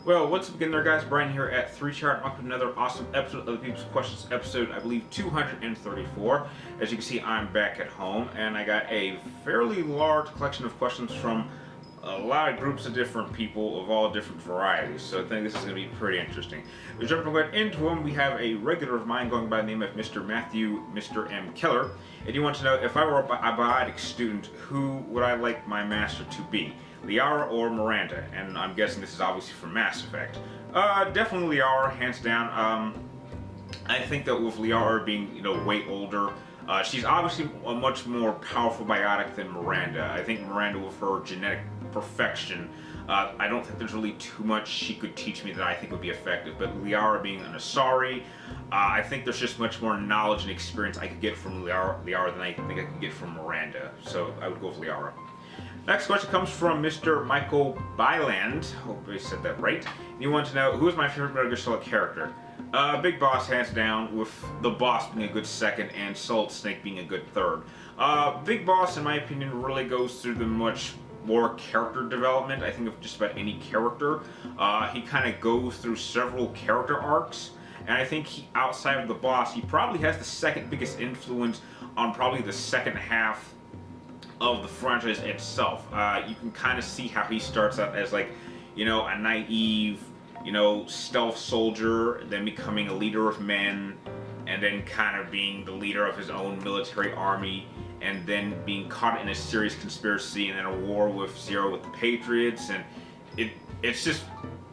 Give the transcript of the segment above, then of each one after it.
Well, what's up again there, guys? Brian here at 3Chart. Welcome to another awesome episode of the People's Questions episode, I believe 234. As you can see, I'm back at home, and I got a fairly large collection of questions from a lot of groups of different people of all different varieties, so I think this is going to be pretty interesting. We're jumping right into them. We have a regular of mine going by the name of Mr. Mr. M Keller, and he wants to know, if I were a biotic student, who would I like my master to be? Liara or Miranda? And I'm guessing this is obviously from Mass Effect. Definitely Liara, hands down. I think that with Liara being, way older, she's obviously a much more powerful biotic than Miranda. I think Miranda, with her genetic perfection, I don't think there's really too much she could teach me that I think would be effective. But Liara being an Asari, I think there's just much more knowledge and experience I could get from Liara than I think I could get from Miranda. So I would go with Liara. Next question comes from Mr. Michael Byland. Hope I said that right. You want to know, who is my favorite Metal Gear Solid character? Big Boss, hands down, with the Boss being a good second and Solid Snake being a good third. Big Boss, in my opinion, really goes through the much more character development, I think, of just about any character. He kind of goes through several character arcs, and I think outside of the Boss, he probably has the second biggest influence on probably the second half of the franchise itself. You can kind of see how he starts out as, like, a naive, stealth soldier, then becoming a leader of men, and then kind of being the leader of his own military army, and then being caught in a serious conspiracy and then a war with Zero with the Patriots. And it's just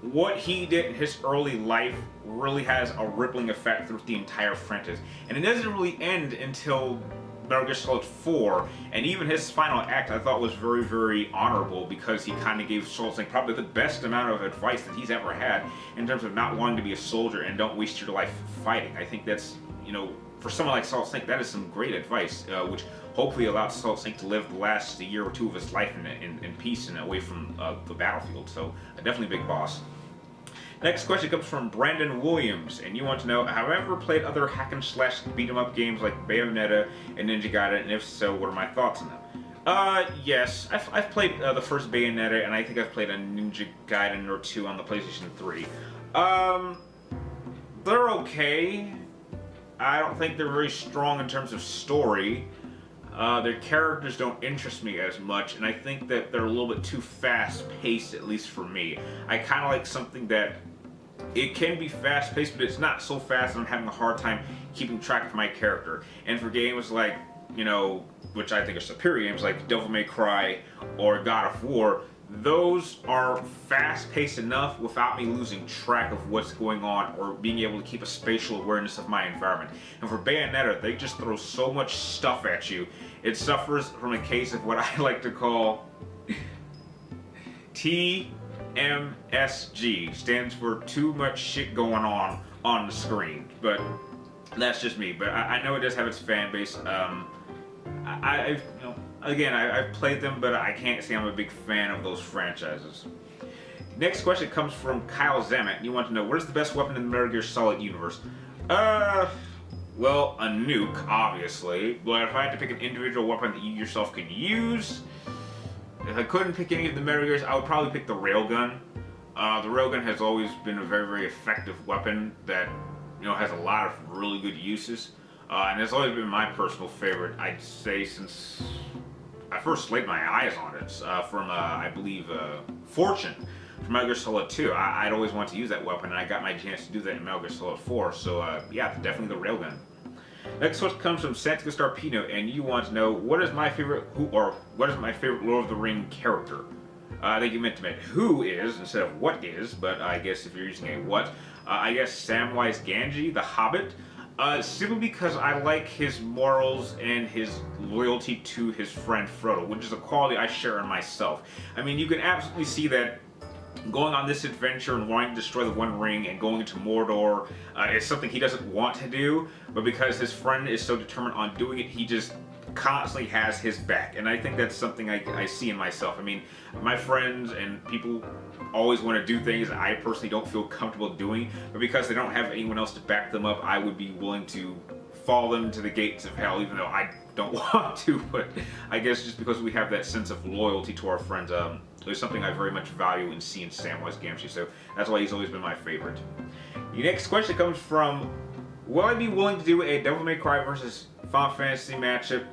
what he did in his early life really has a rippling effect through the entire franchise, and it doesn't really end until Metal Gear Solid 4, and even his final act I thought was very, very honorable, because he kind of gave Solid Snake probably the best amount of advice that he's ever had in terms of not wanting to be a soldier and don't waste your life fighting. I think that's, for someone like Solid Snake, that is some great advice, which hopefully allowed Solid Snake to live the last year or two of his life in peace and away from the battlefield. So definitely Big Boss. Next question comes from Brandon Williams, and you want to know, have I ever played other hack and slash beat 'em up games like Bayonetta and Ninja Gaiden, and if so, what are my thoughts on them? Yes, I've played the first Bayonetta, and I think I've played a Ninja Gaiden or two on the PlayStation 3. They're okay. I don't think they're very strong in terms of story. Their characters don't interest me as much, and I think that they're a little bit too fast-paced, at least for me. I kind of like something that it can be fast-paced, but it's not so fast that I'm having a hard time keeping track of my character. And for games like, which I think are superior games like Devil May Cry or God of War, those are fast-paced enough without me losing track of what's going on or being able to keep a spatial awareness of my environment. And for Bayonetta, they just throw so much stuff at you. It suffers from a case of what I like to call TMSG. Stands for too much shit going on the screen. But that's just me. But I know it does have its fan base. I've played them, but I can't say I'm a big fan of those franchises. Next question comes from Kyle Zamet. You want to know, what is the best weapon in the Metal Gear Solid universe? Well, a nuke, obviously. But if I had to pick an individual weapon that you yourself could use, if I couldn't pick any of the Metal Gears, I would probably pick the railgun. The railgun has always been a very, very effective weapon that, has a lot of really good uses. And it's always been my personal favorite, I'd say, since I first laid my eyes on it, from, I believe, Fortune from Metal Gear Solid 2. I'd always wanted to use that weapon, and I got my chance to do that in Metal Gear Solid 4, so, yeah, definitely the railgun. Next one comes from Santiago Starpino, and you want to know, what is my favorite Lord of the Ring character? I think you meant to mention who is instead of what is, but I guess if you're using a what, I guess Samwise Gamgee, the Hobbit. Simply because I like his morals and his loyalty to his friend Frodo, which is a quality I share in myself. I mean, you can absolutely see that going on this adventure and wanting to destroy the One Ring and going into Mordor is something he doesn't want to do, but because his friend is so determined on doing it, he just constantly has his back. And I think that's something I see in myself. I mean, my friends and people always want to do things I personally don't feel comfortable doing, but because they don't have anyone else to back them up, I would be willing to follow them to the gates of hell, even though I don't want to, but I guess just because we have that sense of loyalty to our friends, there's something I very much value in seeing Samwise Gamgee, so that's why he's always been my favorite. The next question comes from, will I be willing to do a Devil May Cry versus Final Fantasy matchup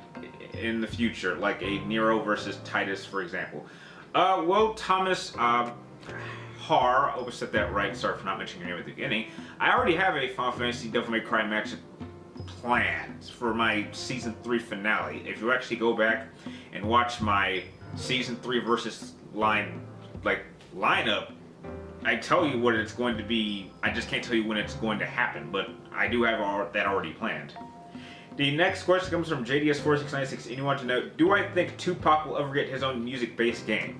in the future, like a Nero versus Titus, for example? Well, Thomas, Har, I hope I said that right, sorry for not mentioning your name at the beginning. I already have a Final Fantasy Devil May Cry matchup plans for my Season 3 finale. If you actually go back and watch my Season 3 versus lineup, I tell you what it's going to be. I just can't tell you when it's going to happen, but I do have that already planned. The next question comes from JDS4696, and you want to know, do I think Tupac will ever get his own music-based game?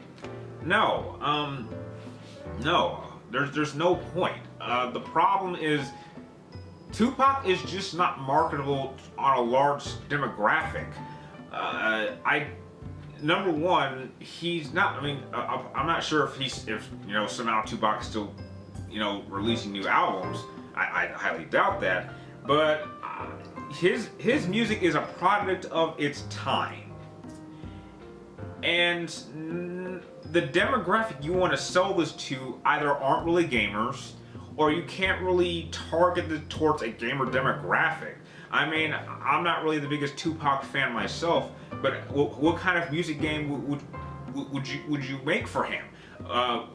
No. No. There's no point. The problem is, Tupac is just not marketable on a large demographic. Number one, he's not. I mean, I'm not sure if somehow Tupac is still, releasing new albums. I highly doubt that. But his music is a product of its time, and the demographic you want to sell this to either aren't really gamers, or you can't really target it towards a gamer demographic. I mean, I'm not really the biggest Tupac fan myself, but what kind of music game would you make for him?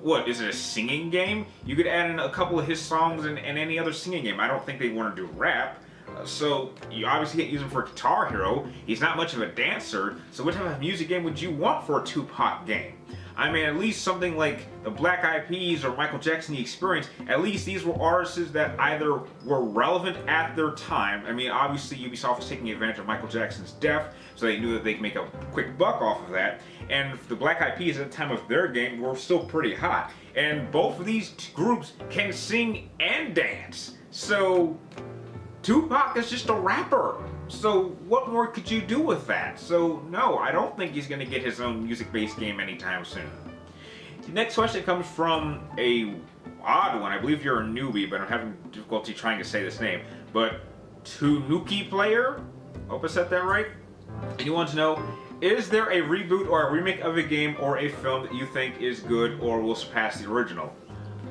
What, is it a singing game? You could add in a couple of his songs in any other singing game. I don't think they want to do rap. So you obviously can't use him for Guitar Hero. He's not much of a dancer. So what type of music game would you want for a Tupac game? I mean, at least something like the Black Eyed Peas or Michael Jackson, The Experience, at least these were artists that either were relevant at their time. I mean, obviously Ubisoft was taking advantage of Michael Jackson's death, so they knew that they could make a quick buck off of that. And the Black Eyed Peas at the time of their game were still pretty hot. And both of these groups can sing and dance. So Tupac is just a rapper. So what more could you do with that? So no, I don't think he's going to get his own music-based game anytime soon. The next question comes from a odd one. I believe you're a newbie, but I'm having difficulty trying to say this name. But Tanuki Player, hope I said that right. And you want to know, is there a reboot or a remake of a game or a film that you think is good or will surpass the original?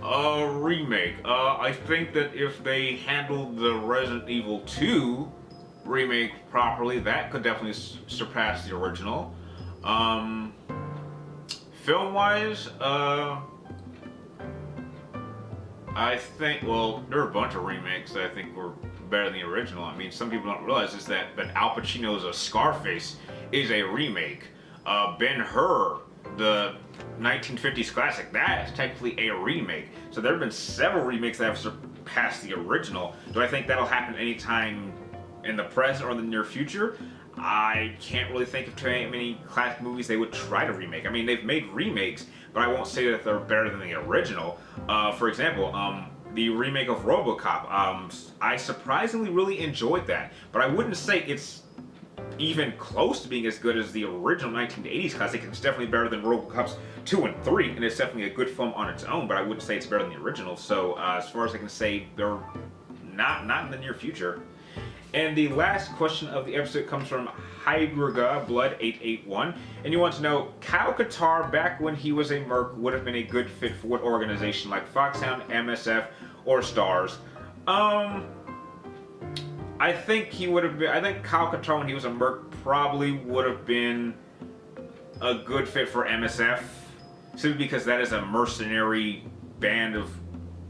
A remake. I think that if they handled the Resident Evil 2 remake properly, that could definitely surpass the original. Film-wise, I think, well, there are a bunch of remakes that I think were better than the original. I mean, some people don't realize is that Al Pacino's Scarface is a remake. Ben-Hur, the 1950s classic, that is technically a remake. So there have been several remakes that have surpassed the original. Do I think that'll happen anytime in the present or the near future? I can't really think of too many classic movies they would try to remake. I mean, they've made remakes, but I won't say that they're better than the original. For example, the remake of RoboCop, I surprisingly really enjoyed that, but I wouldn't say it's even close to being as good as the original 1980s classic. It's definitely better than RoboCop's 2 and 3, and it's definitely a good film on its own, but I wouldn't say it's better than the original. So as far as I can say, they're not in the near future. And the last question of the episode comes from Hydriga Blood 881, and you want to know, Calcot back when he was a merc would have been a good fit for what organization, like Foxhound, MSF, or Stars? I think he would have been. I think Calcot when he was a merc probably would have been a good fit for MSF, simply because that is a mercenary band of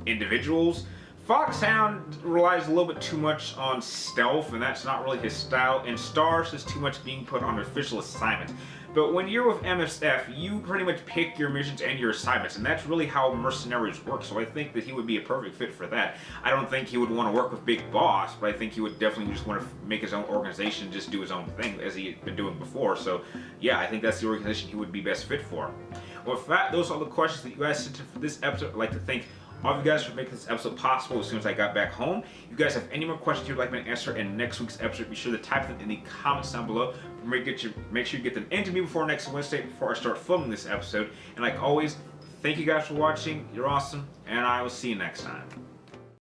individuals. Foxhound relies a little bit too much on stealth, and that's not really his style, and Stars is too much being put on official assignments. But when you're with MSF, you pretty much pick your missions and your assignments, and that's really how mercenaries work, so I think that he would be a perfect fit for that. I don't think he would want to work with Big Boss, but I think he would definitely just want to make his own organization and just do his own thing, as he had been doing before. So yeah, I think that's the organization he would be best fit for. Well, with that, those are all the questions that you guys sent for this episode. I'd like to thank all of you guys for making this episode possible as soon as I got back home. If you guys have any more questions you'd like me to answer in next week's episode, be sure to type them in the comments down below. Make sure you get them into me before next Wednesday, before I start filming this episode. And like always, thank you guys for watching. You're awesome, and I will see you next time.